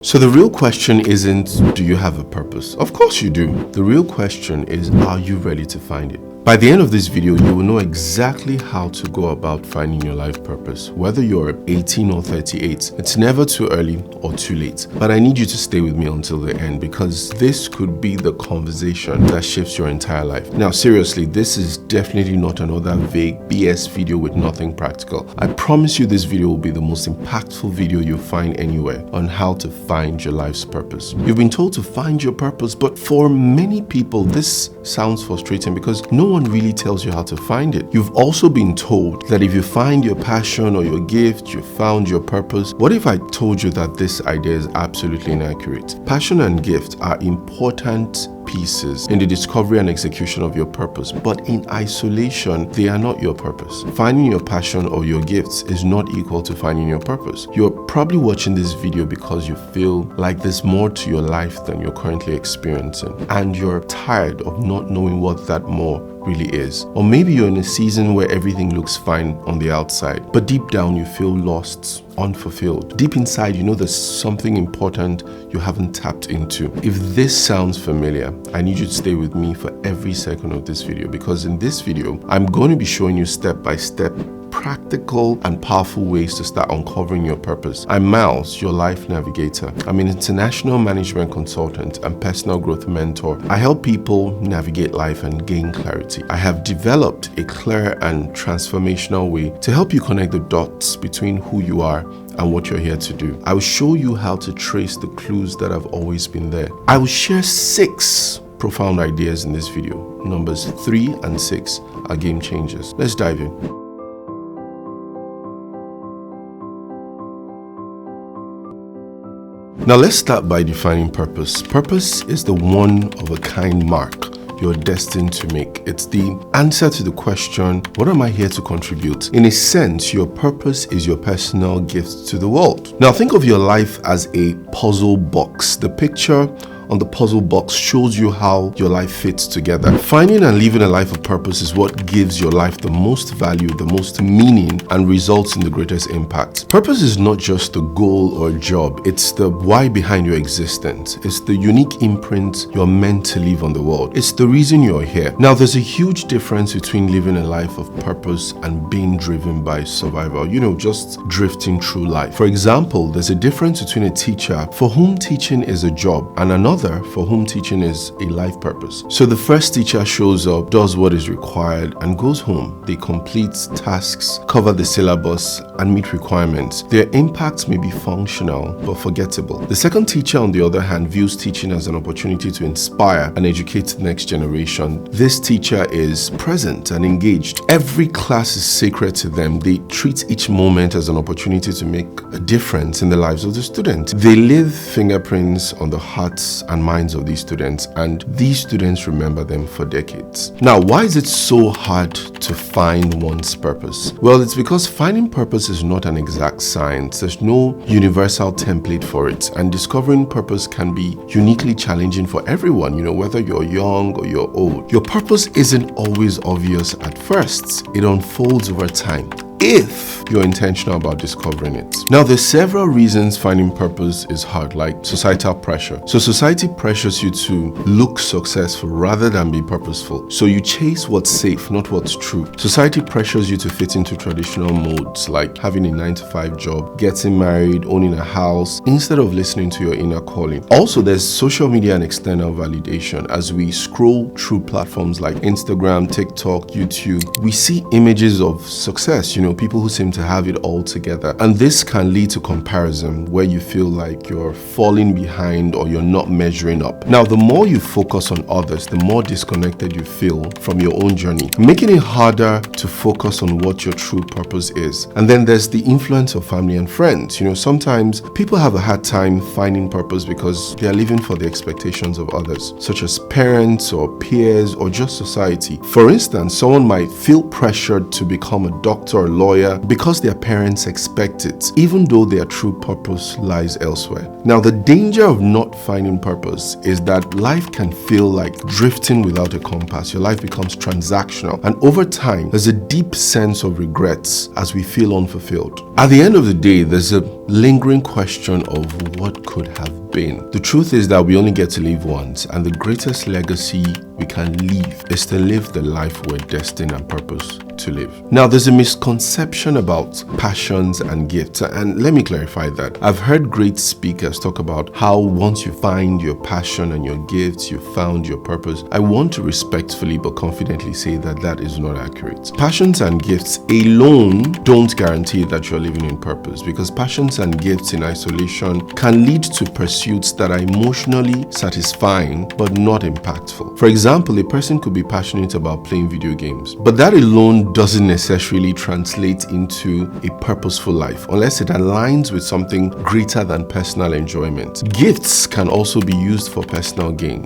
So the real question isn't, do you have a purpose? Of course you do. The real question is, are you ready to find it? By the end of this video, you will know exactly how to go about finding your life purpose. Whether you're 18 or 38, it's never too early or too late. But I need you to stay with me until the end because this could be the conversation that shifts your entire life. Now, seriously, this is definitely not another vague BS video with nothing practical. I promise you this video will be the most impactful video you'll find anywhere on how to find your life's purpose. You've been told to find your purpose, but for many people, this sounds frustrating because no one really tells you how to find it. You've also been told that if you find your passion or your gift, you found your purpose. What if I told you that this idea is absolutely inaccurate? Passion and gift are important pieces in the discovery and execution of your purpose, but in isolation, they are not your purpose. Finding your passion or your gifts is not equal to finding your purpose. You're probably watching this video because you feel like there's more to your life than you're currently experiencing, and you're tired of not knowing what that more really is. Or maybe you're in a season where everything looks fine on the outside, but deep down you feel lost, unfulfilled. Deep inside, you know there's something important you haven't tapped into. If this sounds familiar, I need you to stay with me for every second of this video, because in this video, I'm going to be showing you step by step practical and powerful ways to start uncovering your purpose. I'm Miles, your life navigator. I'm an international management consultant and personal growth mentor. I help people navigate life and gain clarity. I have developed a clear and transformational way to help you connect the dots between who you are and what you're here to do. I will show you how to trace the clues that have always been there. I will share 6 profound ideas in this video. Numbers 3 and 6 are game changers. Let's dive in. Now let's start by defining purpose. Purpose is the one-of-a-kind mark you're destined to make. It's the answer to the question, what am I here to contribute? In a sense, your purpose is your personal gift to the world. Now think of your life as a puzzle box. The picture on the puzzle box shows you how your life fits together. Finding and living a life of purpose is what gives your life the most value, the most meaning, and results in the greatest impact. Purpose is not just a goal or a job, it's the why behind your existence. It's the unique imprint you're meant to leave on the world. It's the reason you're here. Now, there's a huge difference between living a life of purpose and being driven by survival, just drifting through life. For example, there's a difference between a teacher for whom teaching is a job and another for whom teaching is a life purpose. So the first teacher shows up, does what is required, and goes home. They complete tasks, cover the syllabus, and meet requirements. Their impacts may be functional, but forgettable. The second teacher, on the other hand, views teaching as an opportunity to inspire and educate the next generation. This teacher is present and engaged. Every class is sacred to them. They treat each moment as an opportunity to make a difference in the lives of the students. They leave fingerprints on the hearts and minds of these students, and these students remember them for decades. Now, why is it so hard to find one's purpose? Well, it's because finding purpose is not an exact science. There's no universal template for it, and discovering purpose can be uniquely challenging for everyone, whether you're young or you're old. Your purpose isn't always obvious at first. It unfolds over time, if you're intentional about discovering it. Now, there's several reasons finding purpose is hard, like societal pressure. So society pressures you to look successful rather than be purposeful. So you chase what's safe, not what's true. Society pressures you to fit into traditional modes, like having a 9-to-5 job, getting married, owning a house, instead of listening to your inner calling. Also, there's social media and external validation. As we scroll through platforms like Instagram, TikTok, YouTube, we see images of success, people who seem to have it all together. And this can lead to comparison, where you feel like you're falling behind or you're not measuring up. Now, the more you focus on others, the more disconnected you feel from your own journey, making it harder to focus on what your true purpose is. And then there's the influence of family and friends. Sometimes people have a hard time finding purpose because they are living for the expectations of others, such as parents or peers or just society. For instance, someone might feel pressured to become a doctor or lawyer because their parents expect it, even though their true purpose lies elsewhere. Now, the danger of not finding purpose is that life can feel like drifting without a compass. Your life becomes transactional, and over time, there's a deep sense of regrets as we feel unfulfilled. At the end of the day, there's a lingering question of what could have been. The truth is that we only get to live once, and the greatest legacy we can leave is to live the life we're destined and purpose to live. Now, there's a misconception about passions and gifts, and let me clarify that. I've heard great speakers talk about how once you find your passion and your gifts, you found your purpose. I want to respectfully but confidently say that that is not accurate. Passions and gifts alone don't guarantee that you're living in purpose, because passions and gifts in isolation can lead to pursuits that are emotionally satisfying but not impactful. For example, a person could be passionate about playing video games, but that alone doesn't necessarily translate into a purposeful life unless it aligns with something greater than personal enjoyment. Gifts can also be used for personal gain.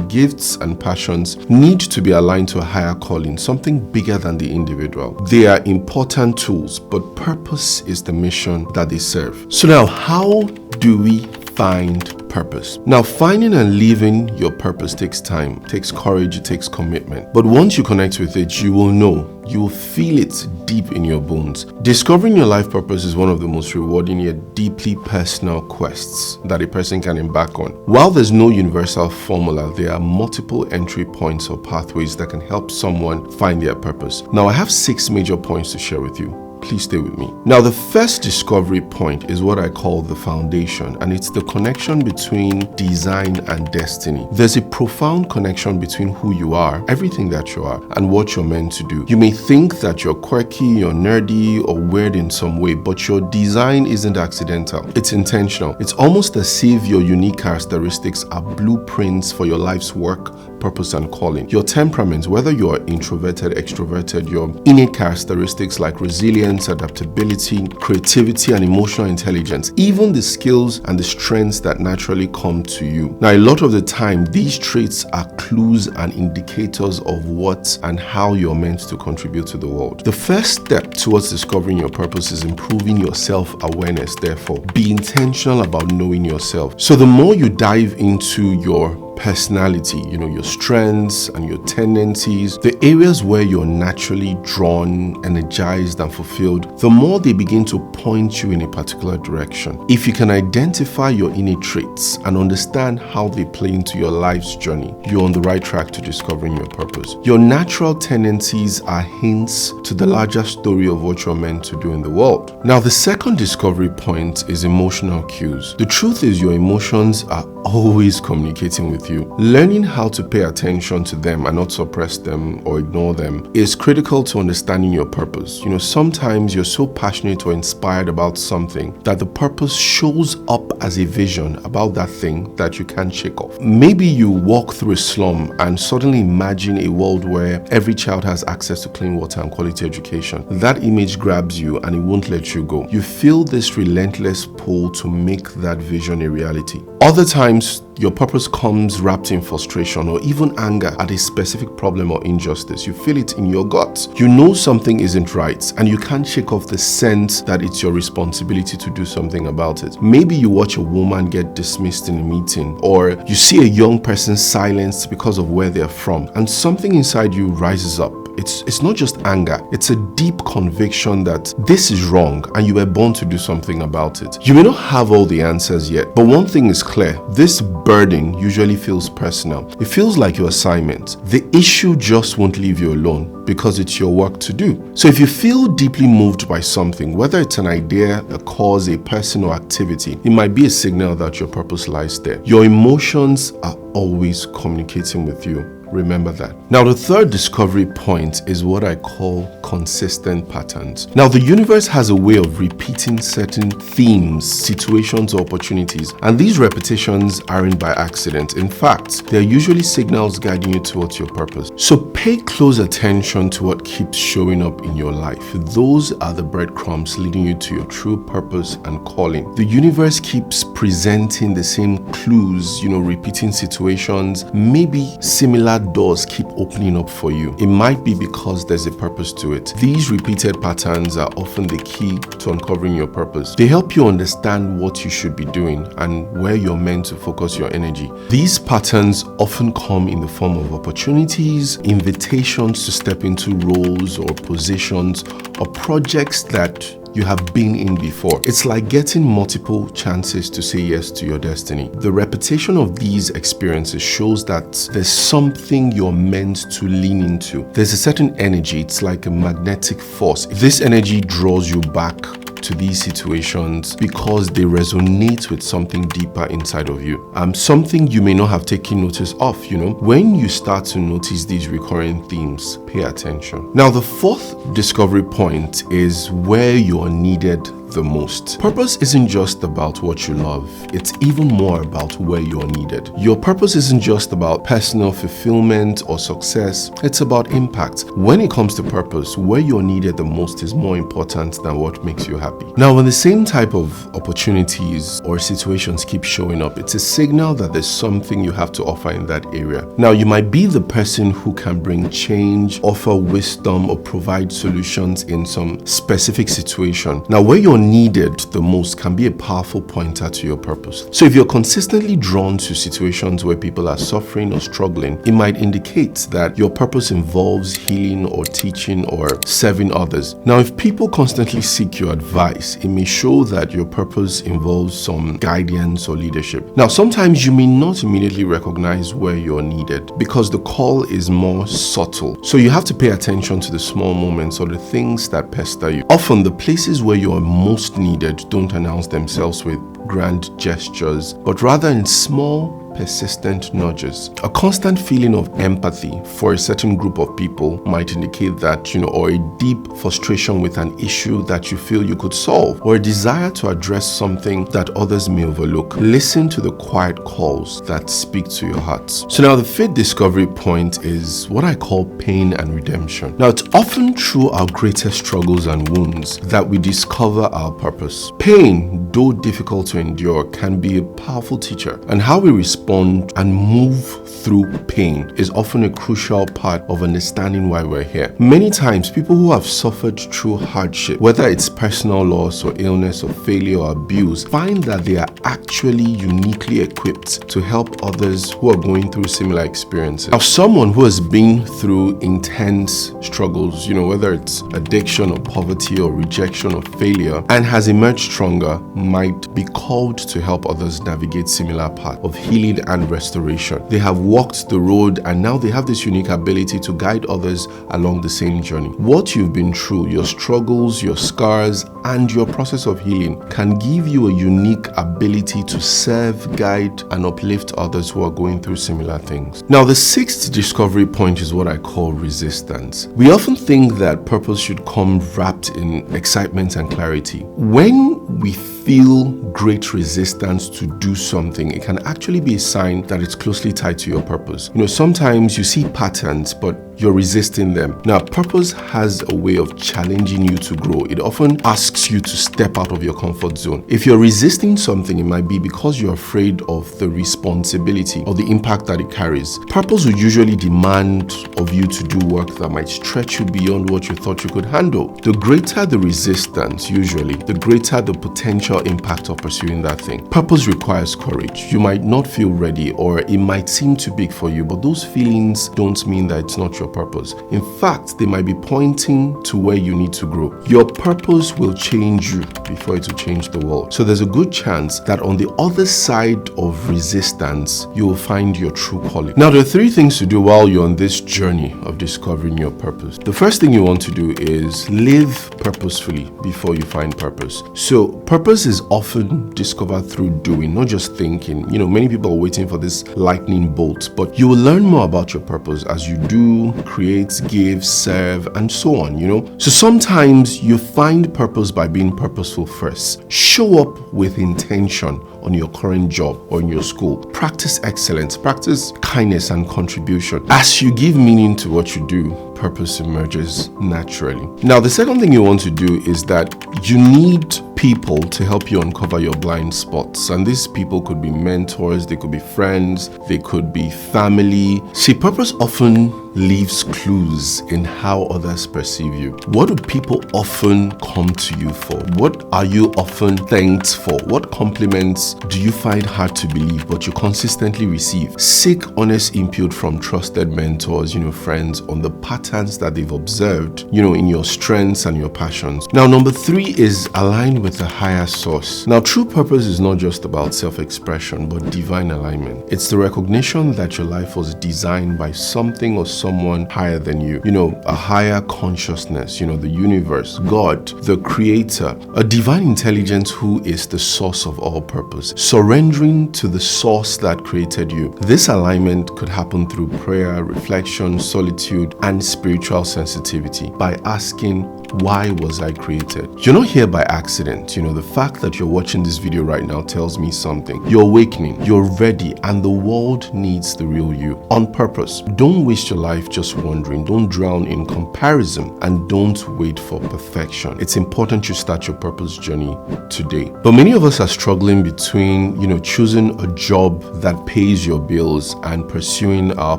Gifts and passions need to be aligned to a higher calling, something bigger than the individual. They are important tools, but purpose is the mission that they serve. So now, how do we find purpose? Now, finding and living your purpose takes time, takes courage, it takes commitment. But once you connect with it, you will know, you will feel it deep in your bones. Discovering your life purpose is one of the most rewarding yet deeply personal quests that a person can embark on. While there's no universal formula, there are multiple entry points or pathways that can help someone find their purpose. Now, I have 6 major points to share with you. Please stay with me. Now, the first discovery point is what I call the foundation, and it's the connection between design and destiny. There's a profound connection between who you are, everything that you are, and what you're meant to do. You may think that you're quirky, you're nerdy, or weird in some way, but your design isn't accidental. It's intentional. It's almost as if your unique characteristics are blueprints for your life's work, purpose, and calling. Your temperament, whether you're introverted, extroverted, your innate characteristics like resilience, adaptability, creativity, and emotional intelligence, even the skills and the strengths that naturally come to you. Now, a lot of the time, these traits are clues and indicators of what and how you're meant to contribute to the world. The first step towards discovering your purpose is improving your self-awareness. Therefore, be intentional about knowing yourself. So the more you dive into your personality, your strengths and your tendencies, the areas where you're naturally drawn, energized, and fulfilled, the more they begin to point you in a particular direction. If you can identify your innate traits and understand how they play into your life's journey, you're on the right track to discovering your purpose. Your natural tendencies are hints to the larger story of what you're meant to do in the world. Now, the second discovery point is emotional cues. The truth is, your emotions are always communicating with you. Learning how to pay attention to them and not suppress them or ignore them is critical to understanding your purpose. Sometimes you're so passionate or inspired about something that the purpose shows up as a vision about that thing that you can't shake off. Maybe you walk through a slum and suddenly imagine a world where every child has access to clean water and quality education. That image grabs you and it won't let you go. You feel this relentless pull to make that vision a reality. Other times, your purpose comes wrapped in frustration or even anger at a specific problem or injustice. You feel it in your guts. You know something isn't right, and you can't shake off the sense that it's your responsibility to do something about it. Maybe you watch a woman get dismissed in a meeting, or you see a young person silenced because of where they're from, and something inside you rises up. It's not just anger, it's a deep conviction that this is wrong and you were born to do something about it. You may not have all the answers yet, but one thing is clear: this burden usually feels personal. It feels like your assignment. The issue just won't leave you alone because it's your work to do. So if you feel deeply moved by something, whether it's an idea, a cause, a person, or activity, it might be a signal that your purpose lies there. Your emotions are always communicating with you. Remember that. Now, the third discovery point is what I call consistent patterns. Now, the universe has a way of repeating certain themes, situations, or opportunities, and these repetitions aren't by accident. In fact, they're usually signals guiding you towards your purpose. So pay close attention to what keeps showing up in your life. Those are the breadcrumbs leading you to your true purpose and calling. The universe keeps presenting the same clues, repeating situations, maybe similar similar doors keep opening up for you, it might be because there's a purpose to it. These repeated patterns are often the key to uncovering your purpose. They help you understand what you should be doing and where you're meant to focus your energy. These patterns often come in the form of opportunities, invitations to step into roles or positions or projects that you have been in before. It's like getting multiple chances to say yes to your destiny. The repetition of these experiences shows that there's something you're meant to lean into. There's a certain energy, it's like a magnetic force. This energy draws you back to these situations because they resonate with something deeper inside of you. Something you may not have taken notice of, When you start to notice these recurring themes, pay attention. Now, the fourth discovery point is where you are needed the most. Purpose isn't just about what you love, it's even more about where you are needed. Your purpose isn't just about personal fulfillment or success, it's about impact. When it comes to purpose, where you're needed the most is more important than what makes you happy. Now, when the same type of opportunities or situations keep showing up, it's a signal that there's something you have to offer in that area. Now, you might be the person who can bring change, offer wisdom, or provide solutions in some specific situation. Now, where you're needed the most can be a powerful pointer to your purpose. So if you're consistently drawn to situations where people are suffering or struggling, it might indicate that your purpose involves healing or teaching or serving others. Now, if people constantly seek your advice, it may show that your purpose involves some guidance or leadership. Now, sometimes you may not immediately recognize where you're needed because the call is more subtle. So you have to pay attention to the small moments or the things that pester you. Often the places where you are most needed don't announce themselves with grand gestures, but rather in small, persistent nudges. A constant feeling of empathy for a certain group of people might indicate that, or a deep frustration with an issue that you feel you could solve, or a desire to address something that others may overlook. Listen to the quiet calls that speak to your hearts. So now the fifth discovery point is what I call pain and redemption. Now, it's often through our greatest struggles and wounds that we discover our purpose. Pain, though difficult to endure, can be a powerful teacher, and how we respond and move through pain is often a crucial part of understanding why we're here. Many times, people who have suffered through hardship, whether it's personal loss or illness or failure or abuse, find that they are actually uniquely equipped to help others who are going through similar experiences. Now, someone who has been through intense struggles, whether it's addiction or poverty or rejection or failure, and has emerged stronger, might be called to help others navigate similar path of healing and restoration. They have walked the road and now they have this unique ability to guide others along the same journey. What you've been through, your struggles, your scars, and your process of healing can give you a unique ability to serve, guide, and uplift others who are going through similar things. Now, the sixth discovery point is what I call resistance. We often think that purpose should come wrapped in excitement and clarity. When we feel great resistance to do something, it can actually be a sign that it's closely tied to your purpose. Sometimes you see patterns, but you're resisting them. Now, purpose has a way of challenging you to grow. It often asks you to step out of your comfort zone. If you're resisting something, it might be because you're afraid of the responsibility or the impact that it carries. Purpose will usually demand of you to do work that might stretch you beyond what you thought you could handle. The greater the resistance, usually, the greater the potential impact of pursuing that thing. Purpose requires courage. You might not feel ready, or it might seem too big for you, but those feelings don't mean that it's not your purpose. In fact, they might be pointing to where you need to grow. Your purpose will change you before it will change the world. So there's a good chance that on the other side of resistance, you will find your true calling. Now, there are three things to do while you're on this journey of discovering your purpose. The first thing you want to do is live purposefully before you find purpose. So purpose is often discovered through doing, not just thinking. Many people are waiting for this lightning bolt, but you will learn more about your purpose as you do, create, give, serve, and so on, So sometimes you find purpose by being purposeful first. Show up with intention on your current job or in your school. Practice excellence, practice kindness and contribution. As you give meaning to what you do, purpose emerges naturally. Now, the second thing you want to do is that you need people to help you uncover your blind spots. And these people could be mentors, they could be friends, they could be family. See, purpose often leaves clues in how others perceive you. What do people often come to you for? What are you often thanked for? What compliments do you find hard to believe but you consistently receive? Seek honest input from trusted mentors, friends, on the patterns that they've observed, in your strengths and your passions. Now, number 3 is align with a higher source. Now, true purpose is not just about self-expression, but divine alignment. It's the recognition that your life was designed by something or someone higher than you, a higher consciousness, the universe, God, the creator, a divine intelligence who is the source of all purpose. Surrendering to the source that created you. This alignment could happen through prayer, reflection, solitude, and spiritual sensitivity by asking, why was I created? You're not here by accident. The fact that you're watching this video right now tells me something. You're awakening, you're ready, and the world needs the real you on purpose. Don't waste your life just wondering. Don't drown in comparison, and don't wait for perfection. It's important you start your purpose journey today. But many of us are struggling between, choosing a job that pays your bills and pursuing our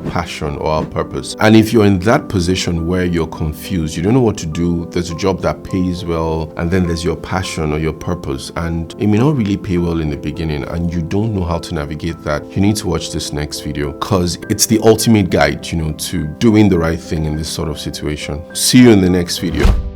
passion or our purpose. And if you're in that position where you're confused, you don't know what to do, there's a job that pays well, and then there's your passion or your purpose, and it may not really pay well in the beginning, and you don't know how to navigate that, you need to watch this next video, because it's the ultimate guide, to doing the right thing in this sort of situation. See you in the next video.